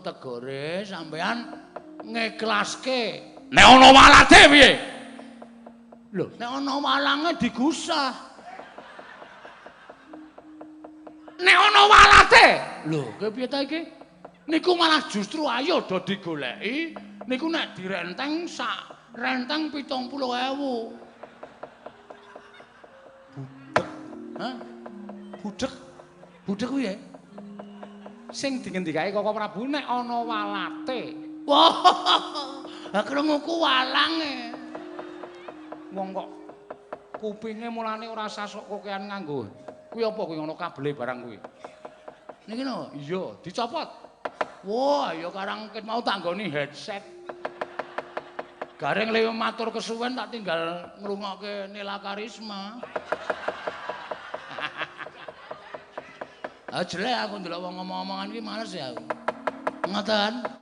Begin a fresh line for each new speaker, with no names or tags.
tegore sampean ngiklaske.
Nek ana walate piye?
Lho, nek ana walange digusah.
Nek ana walate.
Lho, kepiye ta iki? Niku malah justru ayo do digoleki. Niku nek direnteng sak renteng 70.000. Hah? Budhek. Budhek kuwi ya?
Sing dingendikake Koko Prabu nek ana walate.
Wah, krunguku walange.
Wong kok kupinge mulane ora sasok kokean nganggo. Kuwi apa kuwi ana kabele barang kuwi?
Niki no.
Iya, dicopot.
Wah, ya karang ket mau tak nggoni headset. Gareng lewe matur kesuwen tak tinggal ngrungokke Nela Karisma. Ah jelek aku ndelok wong ngomong-omongan iki males ya aku. Ngoten.